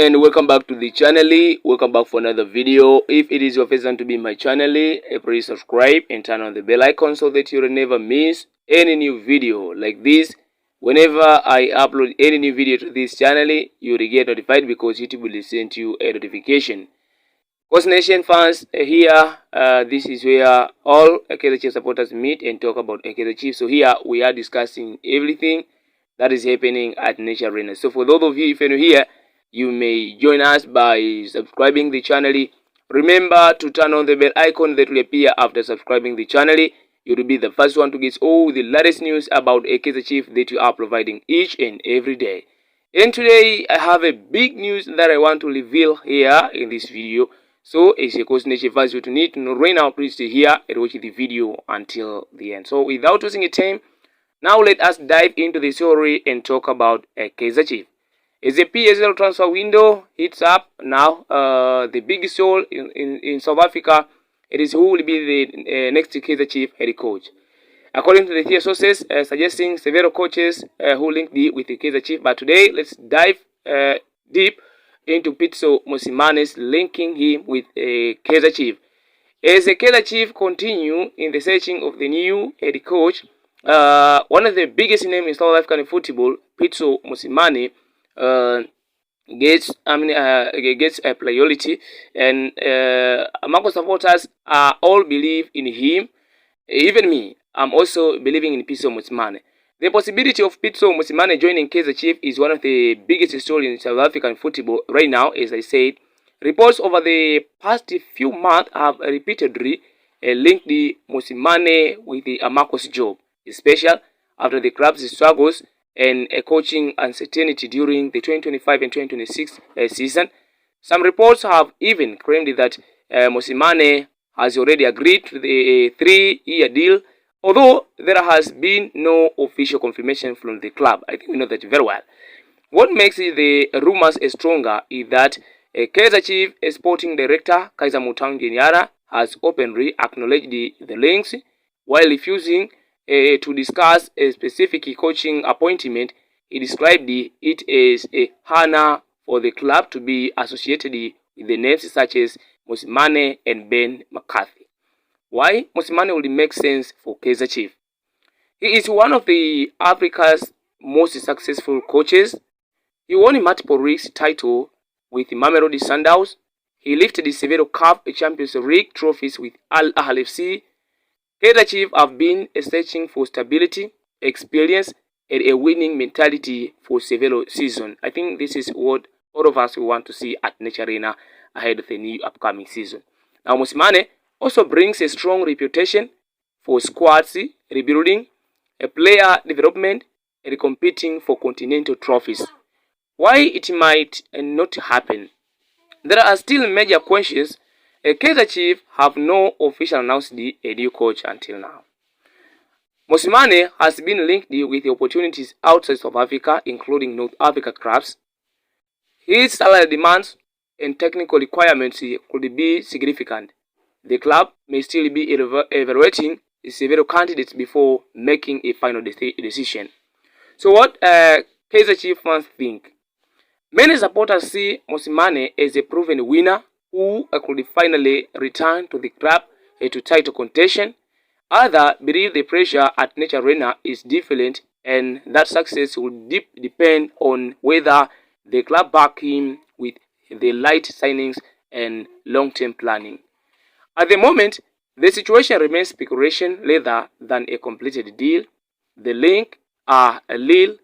and welcome back to the channel. Welcome back for another video. If it is your first time to be in my channel, please subscribe and turn on the bell icon so that you'll never miss any new video like this. Whenever I upload any new video to this channel, you will get notified because YouTube will send you a notification. Coach Nation fans, here this is where all Kaizer Chiefs supporters meet and talk about Kaizer Chiefs. So here we are discussing everything that is happening at Nature Arena. So for those of you, if you're new here, you may join us by subscribing the channel. Remember to turn on the bell icon that will appear after subscribing the channel. You will be the first one to get all the latest news about Kaizer Chiefs that we are providing each and every day. And today I have a big news that I want to reveal here in this video. So as a Coach Nation fans, you need to know right now, please stay here and watch the video until the end. So without wasting time, now let us dive into the story and talk about Kaizer Chiefs. As the PSL transfer window hits up now, the biggest role in South Africa, it is who will be the next Kaizer Chiefs head coach. According to the sources, suggesting several coaches who link with the Kaizer Chiefs. But today, let's dive deep into Pitso Mosimane's linking him with Kaizer Chiefs. As the Kaizer Chiefs continue in the searching of the new head coach, one of the biggest names in South African football, Pitso Mosimane, gets a priority, and Marco supporters all believe in him. Even me, I'm also believing in Pitso Mosimane. The possibility of Pitso Mosimane joining Kaizer Chiefs is one of the biggest stories in South African football right now. As I said, reports over the past few months have repeatedly linked the Mosimane with the Marco's job, especially after the club's struggles and a coaching uncertainty during the 2025 and 2026 season. Some reports have even claimed that Mosimane has already agreed to the 3-year deal, although there has been no official confirmation from the club. I think we know that very well. What makes the rumors stronger is that Kaizer Chiefs sporting director Kaizer Chiefs has openly acknowledged the links, while refusing to discuss a specific coaching appointment. He described it as a honor for the club to be associated with the names such as Mosimane and Ben McCarthy. Why Mosimane would make sense for Kaizer Chiefs? He is one of the Africa's most successful coaches. He won multiple league titles with Mamelodi Sundowns. He lifted the several Cup Champions League trophies with Al Ahly FC. Kaizer Chiefs have been searching for stability, experience, and a winning mentality for several seasons. I think this is what all of us want to see at Nature Arena ahead of the new upcoming season. Now, Mosimane also brings a strong reputation for squads rebuilding, a player development, and competing for continental trophies. Why it might not happen? There are still major questions. Kaizer Chiefs have no official announced a new coach until now. Mosimane has been linked with opportunities outside South Africa, including North Africa clubs. His salary demands and technical requirements could be significant. The club may still be evaluating several candidates before making a final decision. So what Kaizer Chiefs fans think? Many supporters see Mosimane as a proven winner who could finally return to the club to title contention. Others believe the pressure at Nature Arena is different, and that success will depend on whether the club back him with the light signings and long-term planning. At the moment, the situation remains speculation rather than a completed deal. The links are real,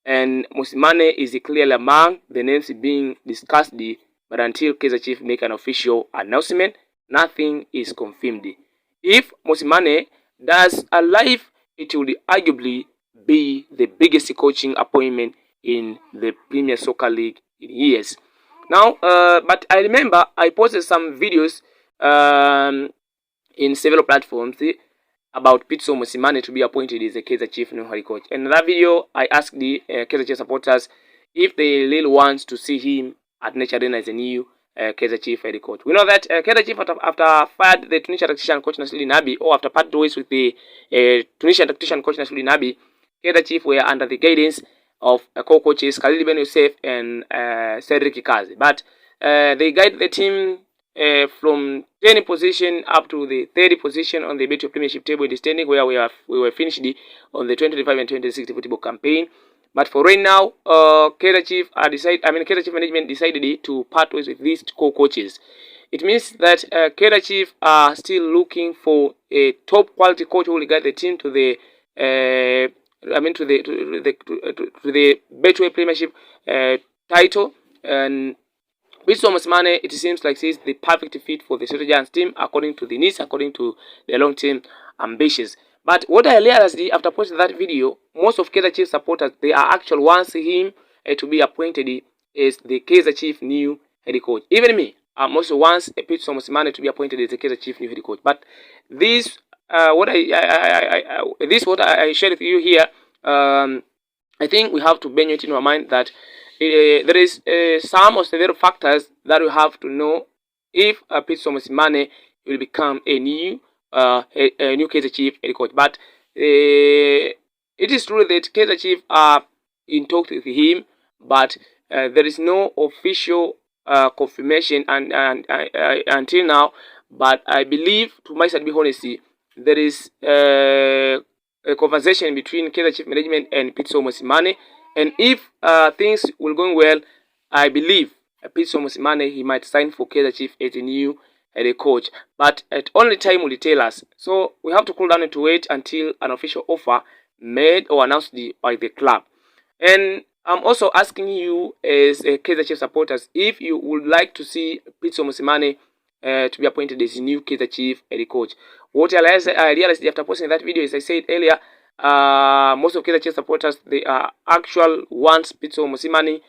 and Mosimane is clearly among the names being discussed. But until Kaizer Chiefs make an official announcement, nothing is confirmed. If Mosimane does arrive, it will arguably be the biggest coaching appointment in the Premier Soccer League in years. Now, but I remember I posted some videos in several platforms about Pitso Mosimane to be appointed as a Kaizer Chiefs new head coach. And in that video, I asked the Kaizer Chiefs supporters if they really want to see him at Nature Arena as a new Kaizer Chiefs head coach. We know that Kaizer Chiefs, after fired the Tunisian tactician coach Nasri Nabi, or after parted ways with the Tunisian tactician coach Nasri Nabi, Kaizer Chiefs were under the guidance of co-coaches Khalid Ben Youssef and Cedric Ikazi. But they guide the team from 10th position up to the 30th position on the Betway Premiership table in the standing, where we were finished on the 2025 and 2026 football campaign. But for right now, Kaizer Chiefs management decided to part ways with these co-coaches. It means that Kaizer Chiefs are still looking for a top quality coach who will guide the team to the to the Betway Premiership title. And Pitso Mosimane, it seems like he's the perfect fit for the City Giants team according to the needs, according to their long-term ambitions. But what I realized after posting that video, most of Kaizer Chiefs supporters, they are actually wanting him to be appointed as the Kaizer Chiefs new head coach. Even me, I'm also wants Pitso Mosimane to be appointed as the Kaizer Chiefs new head coach. But this, what I shared with you here, I think we have to bear it in our mind that there is some of several factors that we have to know if Pitso Mosimane will become a new Kaizer Chiefs head coach. But it is true that Kaizer Chiefs are in talks with him, but there is no official confirmation until now. But I believe, to my side, be honesty, there is a conversation between Kaizer Chiefs management and Pitso Mosimane. And if things will go well, I believe Pitso Mosimane, he might sign for Kaizer Chiefs as a new head coach. But at only time will tell us. So we have to cool down and to wait until an official offer made or announced by the club. And I'm also asking you as Kaizer Chiefs supporters if you would like to see Pitso Mosimane to be appointed as a new Kaizer Chiefs head coach. What I realized after posting that video, as I said earlier, most of Kaizer Chiefs supporters, they are actual wants Pitso Mosimane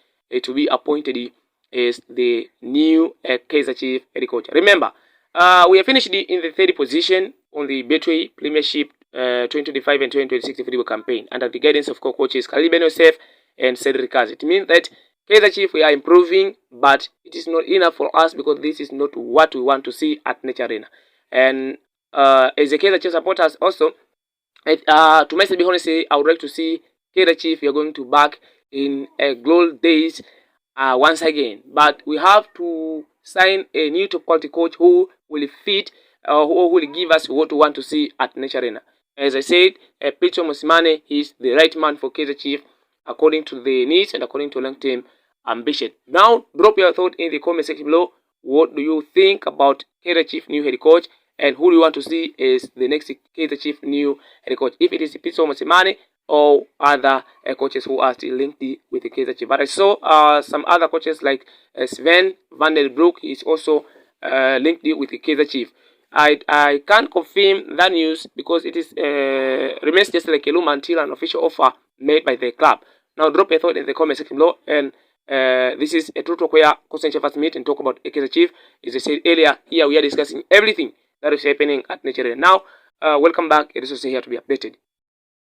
to be appointed as the new Kaizer Chiefs head coach. Remember, we have finished in the 3rd position on the Betway Premiership 2025 and 2026 football campaign under the guidance of co-coaches Khalid Ben Youssef and Cedric Ikazi. It means that Kaizer Chiefs, we are improving, but it is not enough for us because this is not what we want to see at Nature Arena. And as a Kaizer Chiefs supporters also, to myself, be honest, I would like to see Kaizer Chiefs, we are going to back in glory days once again. But we have to sign a new top quality coach who will fit, who will give us what we want to see at Nature Arena. As I said, Pitso Mosimane is the right man for Kaizer Chiefs according to the needs and according to long-term ambition. Now, drop your thought in the comment section below. What do you think about Kaizer Chiefs new head coach? And who do you want to see as the next Kaizer Chiefs new head coach? If it is Pitso Mosimane or other coaches who are still linked with the Kaizer Chiefs. But I saw some other coaches like Sven van der Broek is also linked with the Kaizer Chiefs. I can't confirm that news because it is remains just like a loom until an official offer made by the club. Now drop your thought in the comment section below. And this is a true talk where Coach and Chefs meet and talk about Kaizer Chiefs. As I said earlier, here we are discussing everything that is happening at Nature. Now, welcome back. It is also here to be updated.